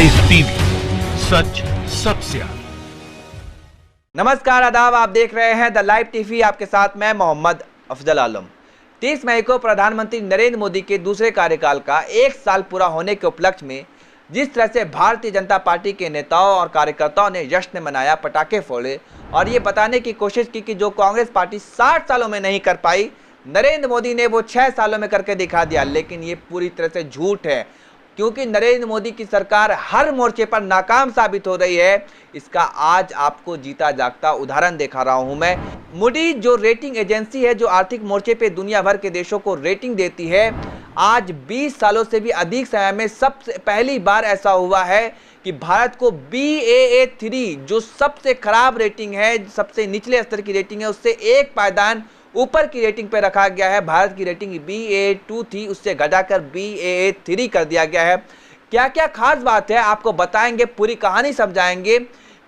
Live TV, सच सबसे आगे। नमस्कार, आदाब। आप देख रहे हैं द लाइव टीवी। आपके साथ मैं मोहम्मद अफजल आलम। 30 मई को प्रधानमंत्री नरेंद्र मोदी के दूसरे कार्यकाल का 1 साल पूरा होने के उपलक्ष्य में जिस तरह से भारतीय जनता पार्टी के नेताओं और कार्यकर्ताओं ने जश्न मनाया, पटाखे फोड़े और ये बताने की कोशिश की कि जो कांग्रेस पार्टी 60 सालों में नहीं कर पाई, नरेंद्र मोदी ने वो 6 सालों में करके दिखा दिया। लेकिन ये पूरी तरह से झूठ है, क्योंकि नरेंद्र मोदी की सरकार हर मोर्चे पर नाकाम साबित हो रही है। इसका आज आपको जीता जागता उदाहरण दिखा रहा हूं मैं। मूडीज जो रेटिंग एजेंसी है, जो आर्थिक मोर्चे पे दुनिया भर के देशों को रेटिंग देती है, आज 20 सालों से भी अधिक समय में सबसे पहली बार ऐसा हुआ है कि भारत को Baa3 जो सबसे खराब रेटिंग है, सबसे निचले स्तर की रेटिंग है, उससे एक पायदान ऊपर की रेटिंग पे रखा गया है। भारत की रेटिंग Baa2 थी, उससे घटाकर Baa3 कर दिया गया है। क्या क्या खास बात है आपको बताएंगे, पूरी कहानी समझाएंगे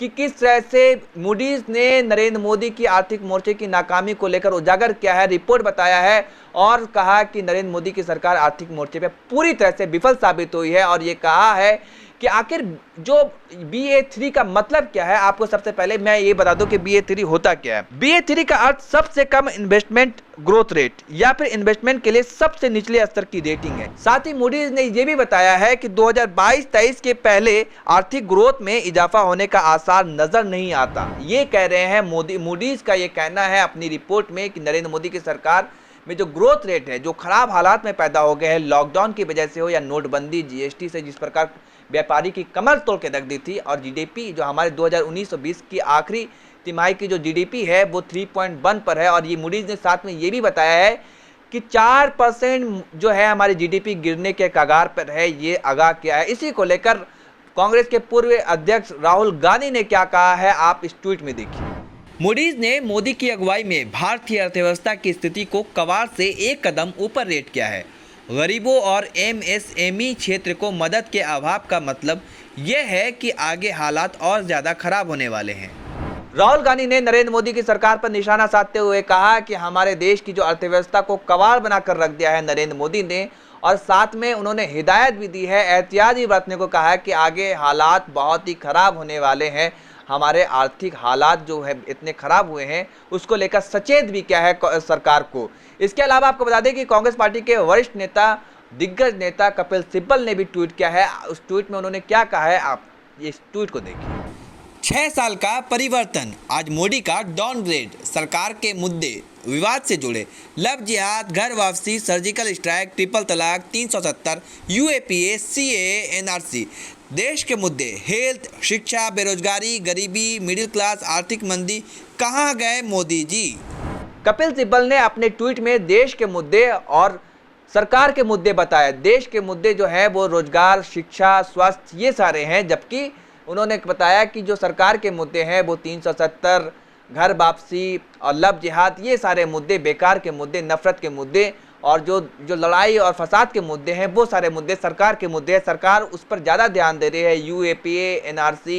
कि किस तरह से मूडीज ने नरेंद्र मोदी की आर्थिक मोर्चे की नाकामी को लेकर उजागर किया है, रिपोर्ट बताया है और कहा कि नरेंद्र मोदी की सरकार आर्थिक मोर्चे पे पूरी तरह से विफल साबित हुई है। और ये कहा है कि आखिर जो Baa3 का मतलब क्या है। आपको सबसे पहले मैं ये बता दूं कि Baa3 होता क्या है। Baa3 का अर्थ सबसे कम इन्वेस्टमेंट ग्रोथ रेट या फिर इन्वेस्टमेंट के लिए सबसे निचले स्तर की रेटिंग है। साथ ही मूडीज ने ये भी बताया है कि 2022-23 के पहले आर्थिक ग्रोथ में इजाफा होने का आसार नजर नहीं आता। ये कह रहे हैं मूडीज का ये कहना है अपनी रिपोर्ट में कि नरेंद्र मोदी की सरकार में जो ग्रोथ रेट है, जो खराब हालात में पैदा हो गए हैं, लॉकडाउन की वजह से हो या नोटबंदी, जीएसटी से जिस प्रकार व्यापारी की कमर तोड़ के रख दी थी, और जीडीपी जो हमारे 2019-20 की आखिरी तिमाही की जो जीडीपी है वो 3.1 पर है। और ये मूडीज ने साथ में ये भी बताया है कि 4% जो है हमारी जीडीपी गिरने के कगार पर है। ये आगाह किया है। इसी को लेकर कांग्रेस के पूर्व अध्यक्ष राहुल गांधी ने क्या कहा है, आप इस ट्वीट में देखिए। मूडीज ने मोदी की अगुवाई में भारतीय अर्थव्यवस्था की स्थिति को कगार से एक कदम ऊपर रेट किया है। गरीबों और एमएसएमई क्षेत्र को मदद के अभाव का मतलब यह है कि आगे हालात और ज़्यादा खराब होने वाले हैं। राहुल गांधी ने नरेंद्र मोदी की सरकार पर निशाना साधते हुए कहा कि हमारे देश की जो अर्थव्यवस्था को कबाड़ बनाकर रख दिया है नरेंद्र मोदी ने, और साथ में उन्होंने हिदायत भी दी है, एहतियात भी बरतने को कहा है कि आगे हालात बहुत ही खराब होने वाले हैं। हमारे आर्थिक हालात जो है इतने खराब हुए हैं, उसको लेकर सचेत भी किया है सरकार को। इसके अलावा आपको बता दें कि कांग्रेस पार्टी के वरिष्ठ नेता, दिग्गज नेता कपिल सिब्बल ने भी ट्वीट किया है। उस ट्वीट में उन्होंने क्या कहा है, आप इस ट्वीट को देखिए। 6 साल का परिवर्तन, आज मोदी का डाउनग्रेड, सरकार के मुद्दे विवाद से जुड़े, लव जिहाद, घर वापसी, सर्जिकल स्ट्राइक, ट्रिपल तलाक, 370, UAPA, CAA, NRC, देश के मुद्दे, हेल्थ, शिक्षा, बेरोजगारी, गरीबी, मिडिल क्लास, आर्थिक मंदी, कहाँ गए मोदी जी। कपिल सिब्बल ने अपने ट्वीट में देश के मुद्दे और सरकार के मुद्दे बताए। देश के मुद्दे जो हैं वो रोजगार, शिक्षा, स्वास्थ्य, ये सारे हैं, जबकि उन्होंने बताया कि जो सरकार के मुद्दे हैं वो 370, घर वापसी और लव जिहाद, ये सारे मुद्दे बेकार के मुद्दे, नफरत के मुद्दे और जो लड़ाई और फसाद के मुद्दे हैं, वो सारे मुद्दे सरकार के मुद्दे हैं। सरकार उस पर ज़्यादा ध्यान दे रही है। UAPA, NRC,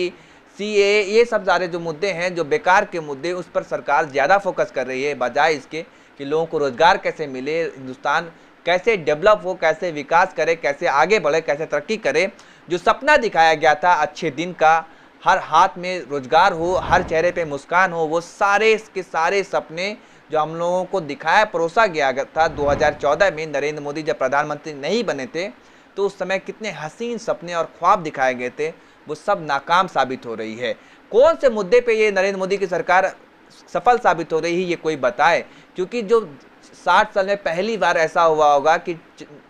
CAA, ये सब सारे जो मुद्दे हैं, जो बेकार के मुद्दे, उस पर सरकार ज़्यादा फोकस कर रही है, बजाय इसके कि लोगों को रोज़गार कैसे मिले, हिंदुस्तान कैसे डेवलप हो, कैसे विकास करे, कैसे आगे बढ़े, कैसे तरक्की करे। जो सपना दिखाया गया था अच्छे दिन का, हर हाथ में रोज़गार हो, हर चेहरे पे मुस्कान हो, वो सारे के सारे सपने जो हम लोगों को दिखाया, परोसा गया था 2014 में, नरेंद्र मोदी जब प्रधानमंत्री नहीं बने थे तो उस समय कितने हसीन सपने और ख्वाब दिखाए गए थे, वो सब नाकाम साबित हो रही है। कौन से मुद्दे पे ये नरेंद्र मोदी की सरकार सफल साबित हो रही है, ये कोई बताए। क्योंकि जो 60 साल में पहली बार ऐसा हुआ होगा कि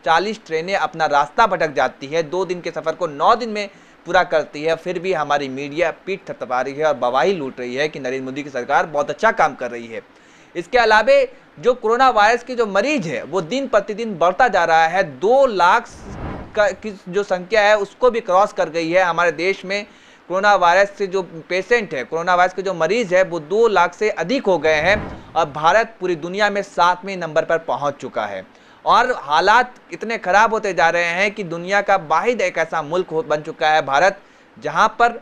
40 ट्रेनें अपना रास्ता भटक जाती है, 2 दिन के सफ़र को 9 दिन में पूरा करती है, फिर भी हमारी मीडिया पीठ थपथपा रही है और बवाही लूट रही है कि नरेंद्र मोदी की सरकार बहुत अच्छा काम कर रही है। इसके अलावा जो कोरोना वायरस के जो मरीज है वो दिन प्रतिदिन बढ़ता जा रहा है। 2 लाख की जो संख्या है उसको भी क्रॉस कर गई है। हमारे देश में कोरोना वायरस से जो पेशेंट है, कोरोना वायरस के जो मरीज है, वो 2 लाख से अधिक हो गए हैं और भारत पूरी दुनिया में 7वें नंबर पर पहुंच चुका है। और हालात इतने खराब होते जा रहे हैं कि दुनिया का वाहिद एक ऐसा मुल्क बन चुका है भारत, जहां पर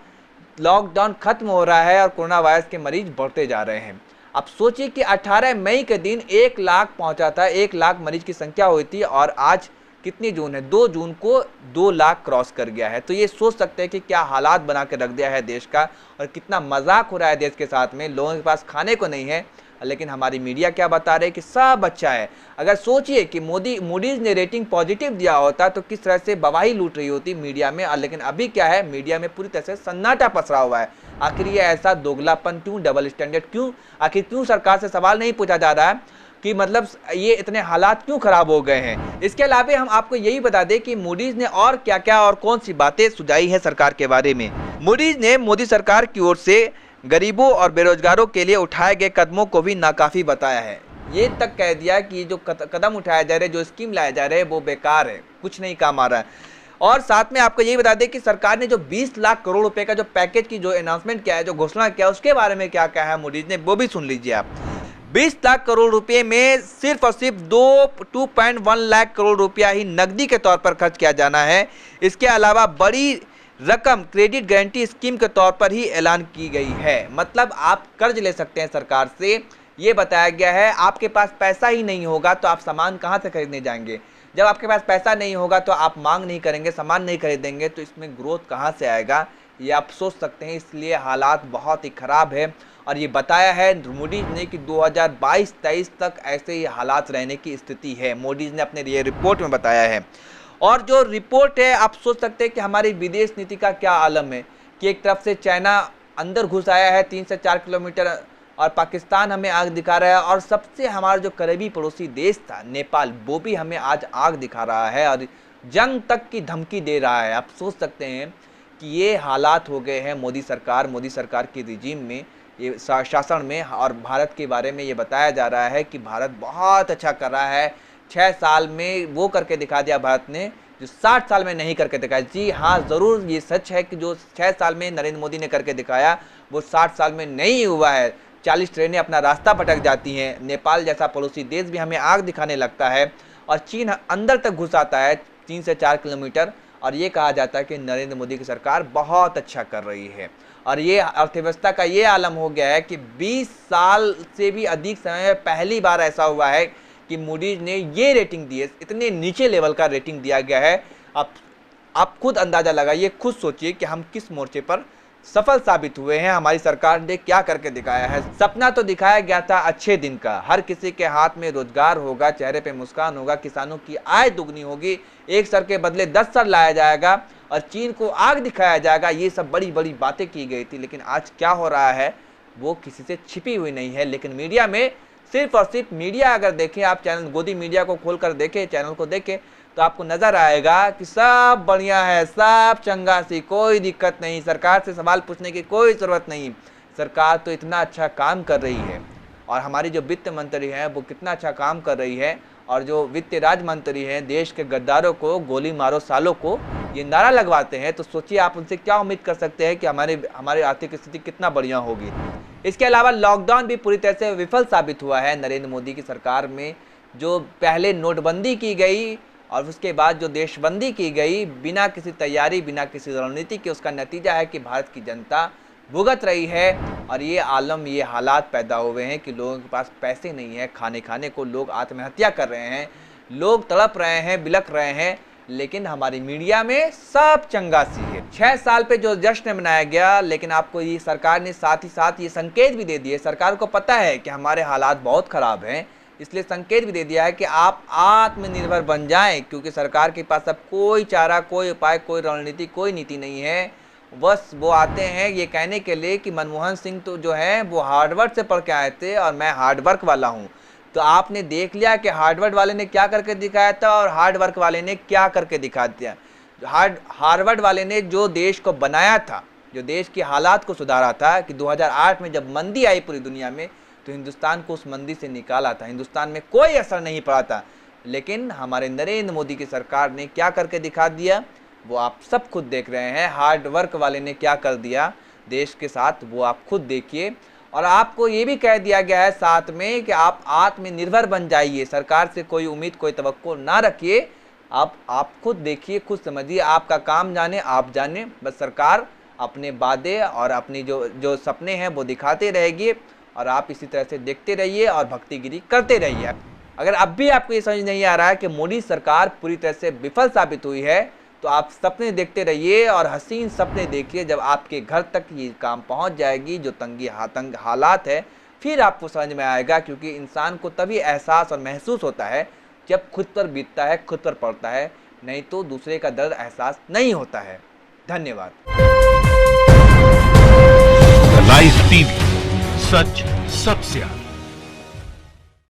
लॉकडाउन खत्म हो रहा है और कोरोना वायरस के मरीज बढ़ते जा रहे हैं। अब सोचिए कि 18 मई के दिन 1 लाख पहुंचा था, 1 लाख मरीज की संख्या हुई थी और आज कितनी जून है, 2 जून को 2 लाख क्रॉस कर गया है। तो ये सोच सकते हैं कि क्या हालात बना के रख दिया है देश का और कितना मजाक हो रहा है देश के साथ में। लोगों के पास खाने को नहीं है, लेकिन हमारी मीडिया क्या बता रहे हैं कि सब अच्छा है। अगर सोचिए कि मूडीज ने रेटिंग पॉजिटिव दिया होता तो किस तरह से बवाही लूट रही होती मीडिया में, लेकिन अभी क्या है, मीडिया में पूरी तरह से सन्नाटा पसरा हुआ है। आखिर ये ऐसा दोगलापन क्यों, डबल स्टैंडर्ड क्यों, आखिर क्यों सरकार से सवाल नहीं पूछा जा रहा है कि मतलब ये इतने हालात क्यों खराब हो गए हैं। इसके अलावा हम आपको यही बता दें कि मूडीज ने और क्या क्या और कौन सी बातें सुझाई है सरकार के बारे में। मूडीज ने मोदी सरकार की ओर से गरीबों और बेरोजगारों के लिए उठाए गए कदमों को भी नाकाफी बताया है। ये तक कह दिया कि जो कदम उठाए जा रहे, जो स्कीम लाए जा रहे हैं वो बेकार है, कुछ नहीं काम आ रहा है। और साथ में आपको यही बता दें कि सरकार ने जो 20 लाख करोड़ रुपए का जो पैकेज की जो अनाउंसमेंट किया है, जो घोषणा किया है, उसके बारे में क्या कहा है मूडीज ने, वो भी सुन लीजिए आप। 20 लाख करोड़ रुपए में सिर्फ और सिर्फ 2.1 लाख करोड़ रुपया ही नकदी के तौर पर खर्च किया जाना है। इसके अलावा बड़ी रकम क्रेडिट गारंटी स्कीम के तौर पर ही ऐलान की गई है। मतलब आप कर्ज ले सकते हैं सरकार से, ये बताया गया है। आपके पास पैसा ही नहीं होगा तो आप सामान कहाँ से खरीदने जाएंगे। जब आपके पास पैसा नहीं होगा तो आप मांग नहीं करेंगे, सामान नहीं खरीदेंगे, तो इसमें ग्रोथ कहाँ से आएगा, ये आप सोच सकते हैं। इसलिए हालात बहुत ही ख़राब है और ये बताया है मूडीज ने कि 2022-23 तक ऐसे ही हालात रहने की स्थिति है। मूडीज ने अपने ये रिपोर्ट में बताया है। और जो रिपोर्ट है, आप सोच सकते हैं कि हमारी विदेश नीति का क्या आलम है कि एक तरफ से चाइना अंदर घुस आया है 3 से 4 किलोमीटर और पाकिस्तान हमें आग दिखा रहा है, और सबसे हमारा जो करीबी पड़ोसी देश था नेपाल, वो भी हमें आज आग दिखा रहा है और जंग तक की धमकी दे रहा है। आप सोच सकते हैं कि ये हालात हो गए हैं मोदी सरकार की रिजीम में, ये शासन में। और भारत के बारे में ये बताया जा रहा है कि भारत बहुत अच्छा कर रहा है, 6 साल में वो करके दिखा दिया भारत ने जो 60 साल में नहीं करके दिखाया। जी हाँ, ज़रूर ये सच है कि जो 6 साल में नरेंद्र मोदी ने करके दिखाया वो 60 साल में नहीं हुआ है। 40 ट्रेनें अपना रास्ता भटक जाती हैं, नेपाल जैसा पड़ोसी देश भी हमें आग दिखाने लगता है और चीन अंदर तक घुस आता है 3 से 4 किलोमीटर, और ये कहा जाता है कि नरेंद्र मोदी की सरकार बहुत अच्छा कर रही है। और ये अर्थव्यवस्था का ये आलम हो गया है कि 20 साल से भी अधिक समय में पहली बार ऐसा हुआ है कि मूडीज ने ये रेटिंग दी है, इतने नीचे लेवल का रेटिंग दिया गया है। आप खुद अंदाज़ा लगाइए, खुद सोचिए कि हम किस मोर्चे पर सफल साबित हुए हैं। हमारी सरकार ने क्या करके दिखाया है। सपना तो दिखाया गया था अच्छे दिन का, हर किसी के हाथ में रोजगार होगा, चेहरे पे मुस्कान होगा, किसानों की आय दुगनी होगी, 1 सर के बदले 10 सर लाया जाएगा और चीन को आग दिखाया जाएगा। ये सब बड़ी बड़ी बातें की गई थी, लेकिन आज क्या हो रहा है वो किसी से छिपी हुई नहीं है। लेकिन मीडिया में सिर्फ और सिर्फ मीडिया, अगर देखें आप चैनल गोदी मीडिया को खोल कर देखें, चैनल को देखें, तो आपको नजर आएगा कि सब बढ़िया है, सब चंगा सी, कोई दिक्कत नहीं, सरकार से सवाल पूछने की कोई ज़रूरत नहीं, सरकार तो इतना अच्छा काम कर रही है। और हमारी जो वित्त मंत्री हैं वो कितना अच्छा काम कर रही है, और जो वित्त राज्य मंत्री हैं देश के गद्दारों को गोली मारो सालों को ये नारा लगवाते हैं, तो सोचिए आप उनसे क्या उम्मीद कर सकते हैं कि हमारी आर्थिक स्थिति कितना बढ़िया होगी। इसके अलावा लॉकडाउन भी पूरी तरह से विफल साबित हुआ है नरेंद्र मोदी की सरकार में। जो पहले नोटबंदी की गई और उसके बाद जो देशबंदी की गई बिना किसी तैयारी, बिना किसी रणनीति के, उसका नतीजा है कि भारत की जनता भुगत रही है। और ये आलम, ये हालात पैदा हुए हैं कि लोगों के पास पैसे नहीं है खाने को, लोग आत्महत्या कर रहे हैं, लोग तड़प रहे हैं, बिलख रहे हैं, लेकिन हमारी मीडिया में सब चंगा सी है। 6 साल पे जो जश्न मनाया गया, लेकिन आपको ये सरकार ने साथ ही साथ ये संकेत भी दे दिए, सरकार को पता है कि हमारे हालात बहुत ख़राब हैं, इसलिए संकेत भी दे दिया है कि आप आत्मनिर्भर बन जाएं, क्योंकि सरकार के पास अब कोई चारा, कोई उपाय, कोई रणनीति, कोई नीति नहीं है। बस वो आते हैं ये कहने के लिए कि मनमोहन सिंह तो जो है वो हार्डवर्क से पढ़ के आए थे और मैं हार्डवर्क वाला हूँ। तो आपने देख लिया कि हार्डवर्क वाले ने क्या करके दिखाया था और हार्ड वर्क वाले ने क्या करके दिखा दिया। हार्वर्ड वाले ने जो देश को बनाया था, जो देश की हालात को सुधारा था, कि 2008 में जब मंदी आई पूरी दुनिया में तो हिंदुस्तान को उस मंदी से निकाला था, हिंदुस्तान में कोई असर नहीं पड़ा था। लेकिन हमारे नरेंद्र मोदी की सरकार ने क्या करके दिखा दिया वो आप सब खुद देख रहे हैं। हार्ड वर्क वाले ने क्या कर दिया देश के साथ वो आप खुद देखिए। और आपको ये भी कह दिया गया है साथ में कि आप आत्मनिर्भर बन जाइए, सरकार से कोई उम्मीद, कोई तवक्को ना रखिए। आप खुद देखिए, खुद समझिए, आपका काम जाने, आप जाने, बस सरकार अपने वादे और अपनी जो सपने हैं वो दिखाते रहेगी और आप इसी तरह से देखते रहिए और भक्तिगिरी करते रहिए। अगर अब भी आपको ये समझ नहीं आ रहा है कि मोदी सरकार पूरी तरह से विफल साबित हुई है, तो आप सपने देखते रहिए और हसीन सपने देखिए। जब आपके घर तक ये काम पहुंच जाएगी, जो तंग हालात है, फिर आपको समझ में आएगा। क्योंकि इंसान को तभी एहसास और महसूस होता है जब खुद पर बीतता है, खुद पर पड़ता है, नहीं तो दूसरे का दर्द एहसास नहीं होता है। धन्यवाद। लाइव टीवी, सच सबसे आगे।